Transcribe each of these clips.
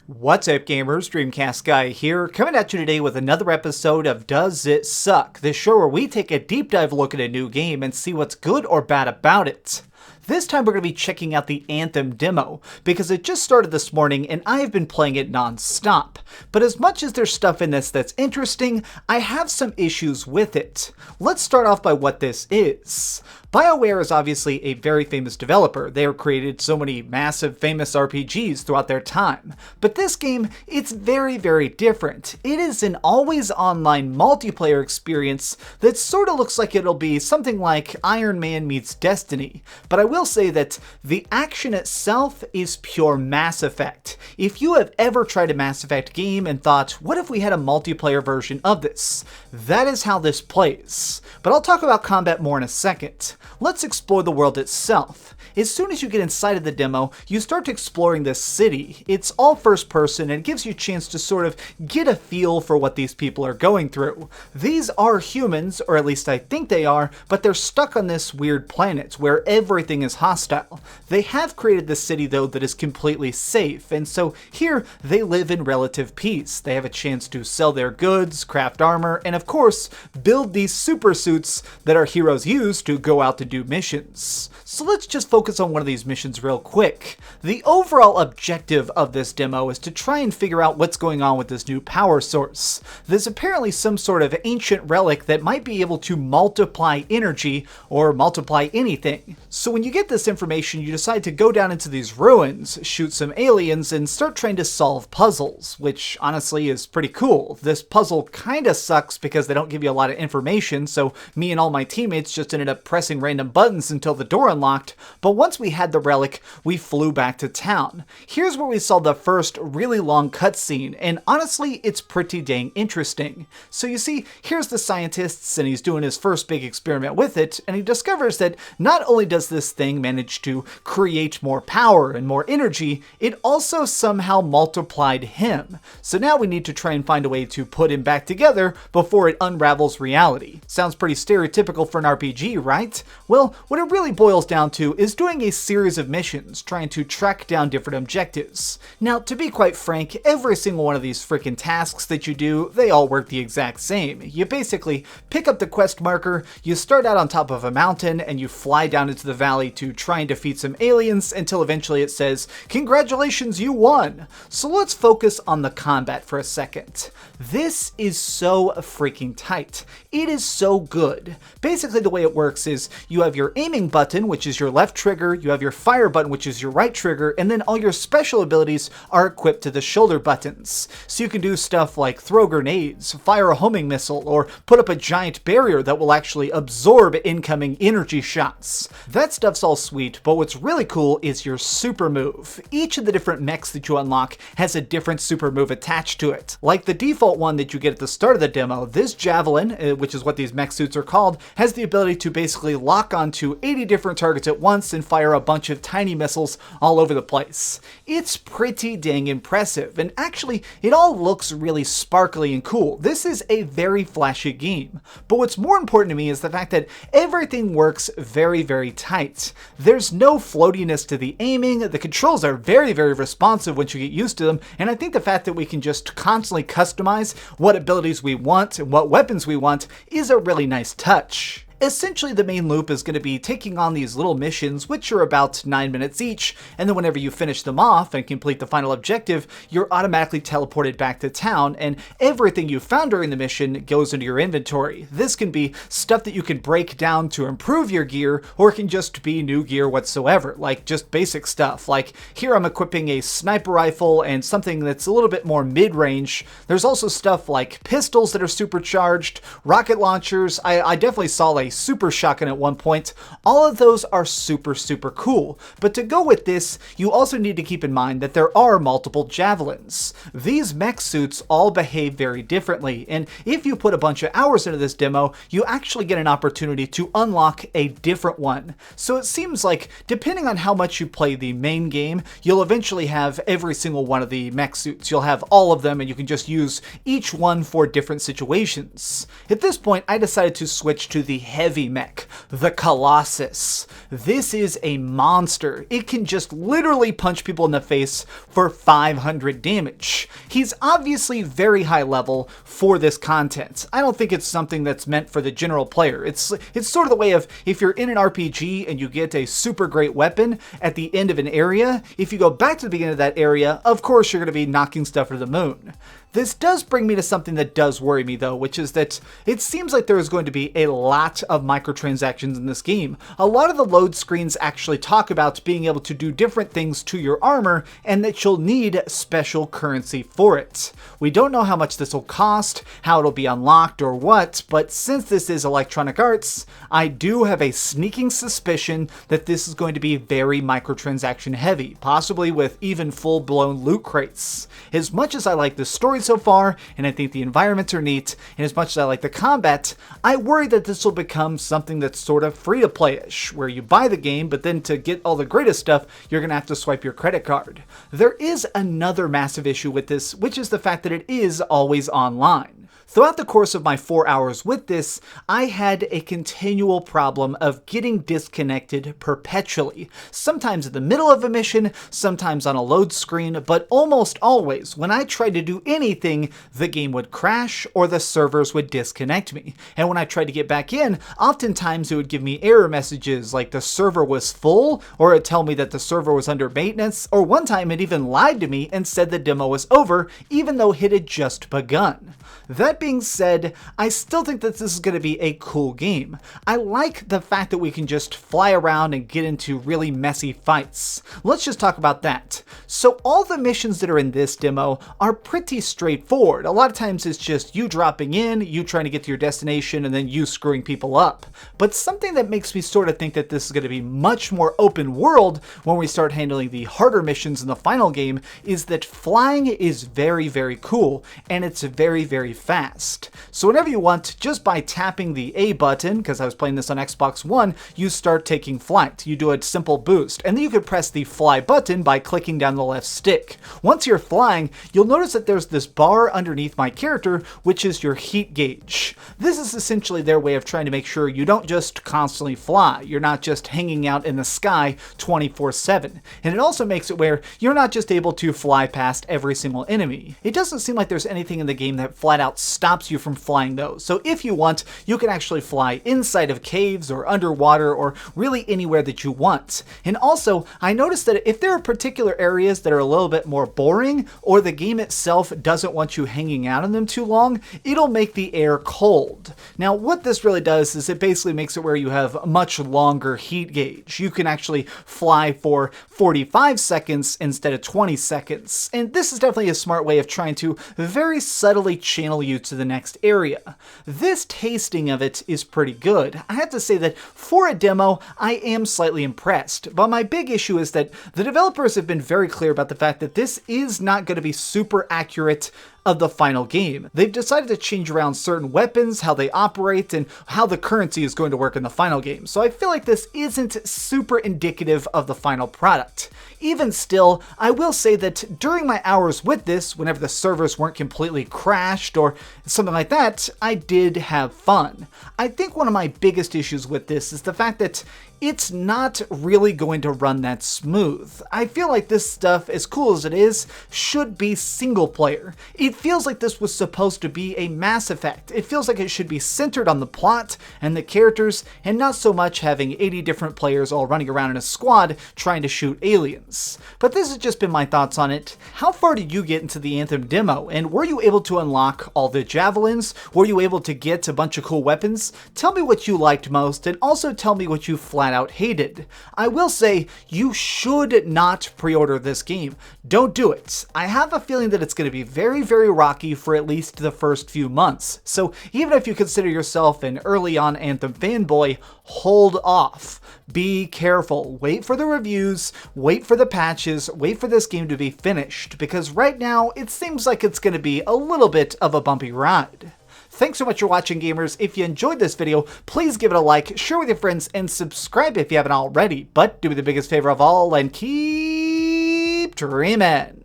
What's up, gamers? DreamcastGuy here, coming at you today with another episode of Does It Suck? This show where we take a deep dive look at a new game and see what's good or bad about it. This time we're going to be checking out the Anthem demo, because it just started this morning and I have been playing it non-stop. But as much as there's stuff in this that's interesting, I have some issues with it. Let's start off by what this is. Bioware is obviously a very famous developer. They have created so many massive famous RPGs throughout their time. But this game, it's very, very different. It is an always online multiplayer experience that sort of looks like it'll be something like Iron Man meets Destiny. But I will say that the action itself is pure Mass Effect. If you have ever tried a Mass Effect game and thought, what if we had a multiplayer version of this? That is how this plays. But I'll talk about combat more in a second. Let's explore the world itself. As soon as you get inside of the demo, you start exploring this city. It's all first person and it gives you a chance to sort of get a feel for what these people are going through. These are humans, or at least I think they are, but they're stuck on this weird planet where everything is hostile. They have created this city though that is completely safe, and so here they live in relative peace. They have a chance to sell their goods, craft armor, and of course, build these super suits that our heroes use to go out to do missions. So let's just focus on one of these missions real quick. The overall objective of this demo is to try and figure out what's going on with this new power source. There's apparently some sort of ancient relic that might be able to multiply energy or multiply anything. So when you get this information, you decide to go down into these ruins, shoot some aliens, and start trying to solve puzzles, which honestly is pretty cool. This puzzle kinda sucks because they don't give you a lot of information, so me and all my teammates just ended up pressing random buttons until the door unlocked, but once we had the relic, we flew back to town. Here's where we saw the first really long cutscene, and honestly, it's pretty dang interesting. So you see, here's the scientists, and he's doing his first big experiment with it, and he discovers that not only does this thing manage to create more power and more energy, it also somehow multiplied him. So now we need to try and find a way to put him back together before it unravels reality. Sounds pretty stereotypical for an RPG, right? Well, what it really boils down to is doing a series of missions, trying to track down different objectives. Now, to be quite frank, every single one of these freaking tasks that you do, they all work the exact same. You basically pick up the quest marker, you start out on top of a mountain, and you fly down into the valley to try and defeat some aliens until eventually it says, "Congratulations, you won!" So let's focus on the combat for a second. This is so freaking tight. It is so good. Basically, the way it works is you have your aiming button, which is your left trigger, you have your fire button, which is your right trigger, and then all your special abilities are equipped to the shoulder buttons. So you can do stuff like throw grenades, fire a homing missile, or put up a giant barrier that will actually absorb incoming energy shots. That stuff's all sweet, but what's really cool is your super move. Each of the different mechs that you unlock has a different super move attached to it. Like the default one that you get at the start of the demo, this Javelin, which is what these mech suits are called, has the ability to basically lock onto 80 different targets at once and fire a bunch of tiny missiles all over the place. It's pretty dang impressive, and actually, it all looks really sparkly and cool. This is a very flashy game. But what's more important to me is the fact that everything works very, very tight. There's no floatiness to the aiming, the controls are very, very responsive once you get used to them, and I think the fact that we can just constantly customize what abilities we want and what weapons we want is a really nice touch. Essentially, the main loop is going to be taking on these little missions, which are about 9 minutes each, and then whenever you finish them off and complete the final objective, you're automatically teleported back to town, and everything you found during the mission goes into your inventory. This can be stuff that you can break down to improve your gear, or it can just be new gear whatsoever, like just basic stuff. Like, here I'm equipping a sniper rifle and something that's a little bit more mid-range. There's also stuff like pistols that are supercharged, rocket launchers. I definitely saw like a super shotgun at one point. All of those are super cool. But to go with this, you also need to keep in mind that there are multiple Javelins. These mech suits all behave very differently, and if you put a bunch of hours into this demo, you actually get an opportunity to unlock a different one. So it seems like, depending on how much you play the main game, you'll eventually have every single one of the mech suits. You'll have all of them, and you can just use each one for different situations. At this point, I decided to switch to the heavy mech, the Colossus. This is a monster. It can just literally punch people in the face for 500 damage. He's obviously very high level for this content. I don't think it's something that's meant for the general player. It's sort of the way of, if you're in an RPG and you get a super great weapon at the end of an area, if you go back to the beginning of that area, of course you're going to be knocking stuff to the moon. This does bring me to something that does worry me though, which is that it seems like there is going to be a lot of microtransactions in this game. A lot of the load screens actually talk about being able to do different things to your armor and that you'll need special currency for it. We don't know how much this will cost, how it'll be unlocked or what, but since this is Electronic Arts, I do have a sneaking suspicion that this is going to be very microtransaction heavy, possibly with even full-blown loot crates. As much as I like the story so far, and I think the environments are neat, and as much as I like the combat, I worry that this will become something that's sort of free-to-play-ish, where you buy the game, but then to get all the greatest stuff, you're going to have to swipe your credit card. There is another massive issue with this, which is the fact that it is always online. Throughout the course of my 4 hours with this, I had a continual problem of getting disconnected perpetually. Sometimes in the middle of a mission, sometimes on a load screen, but almost always, when I tried to do anything, the game would crash or the servers would disconnect me. And when I tried to get back in, oftentimes it would give me error messages like the server was full, or it'd tell me that the server was under maintenance, or one time it even lied to me and said the demo was over, even though it had just begun. That being said, I still think that this is going to be a cool game. I like the fact that we can just fly around and get into really messy fights. Let's just talk about that. So all the missions that are in this demo are pretty straightforward. A lot of times it's just you dropping in, you trying to get to your destination, and then you screwing people up. But something that makes me sort of think that this is going to be much more open world when we start handling the harder missions in the final game is that flying is very cool, and it's very fast. So whenever you want, just by tapping the A button, because I was playing this on Xbox One, you start taking flight. You do a simple boost, and then you could press the fly button by clicking down the left stick. Once you're flying, you'll notice that there's this bar underneath my character, which is your heat gauge. This is essentially their way of trying to make sure you don't just constantly fly. You're not just hanging out in the sky 24/7. And it also makes it where you're not just able to fly past every single enemy. It doesn't seem like there's anything in the game that flat out stops you from flying though. So if you want, you can actually fly inside of caves or underwater or really anywhere that you want. And also, I noticed that if there are particular areas that are a little bit more boring or the game itself doesn't want you hanging out in them too long, it'll make the air cold. Now what this really does is it basically makes it where you have a much longer heat gauge. You can actually fly for 45 seconds instead of 20 seconds. And this is definitely a smart way of trying to very subtly channel you to the next area. This tasting of it is pretty good. I have to say that for a demo, I am slightly impressed, but my big issue is that the developers have been very clear about the fact that this is not going to be super accurate of the final game. They've decided to change around certain weapons, how they operate, and how the currency is going to work in the final game. So I feel like this isn't super indicative of the final product. Even still, I will say that during my hours with this, whenever the servers weren't completely crashed or something like that, I did have fun. I think one of my biggest issues with this is the fact that it's not really going to run that smooth. I feel like this stuff, as cool as it is, should be single player. It feels like this was supposed to be a Mass Effect. It feels like it should be centered on the plot and the characters, and not so much having 80 different players all running around in a squad trying to shoot aliens. But this has just been my thoughts on it. How far did you get into the Anthem demo, and were you able to unlock all the Javelins? Were you able to get a bunch of cool weapons? Tell me what you liked most, and also tell me what you flat out hated. I will say, you should not pre-order this game. Don't do it. I have a feeling that it's going to be very very rocky for at least the first few months. So even if you consider yourself an early on Anthem fanboy, hold off. Be careful. Wait for the reviews, wait for the patches, wait for this game to be finished, because right now it seems like it's going to be a little bit of a bumpy ride. Thanks so much for watching, gamers. If you enjoyed this video, please give it a like, share with your friends, and subscribe if you haven't already. But do me the biggest favor of all and keep dreaming.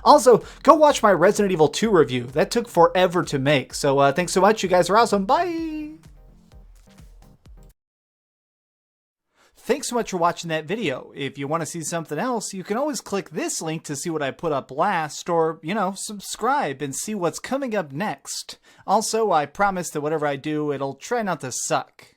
Also, go watch my Resident Evil 2 review. That took forever to make. So thanks so much. You guys are awesome. Bye! Thanks so much for watching that video. If you want to see something else, you can always click this link to see what I put up last, or, subscribe and see what's coming up next. Also, I promise that whatever I do, it'll try not to suck.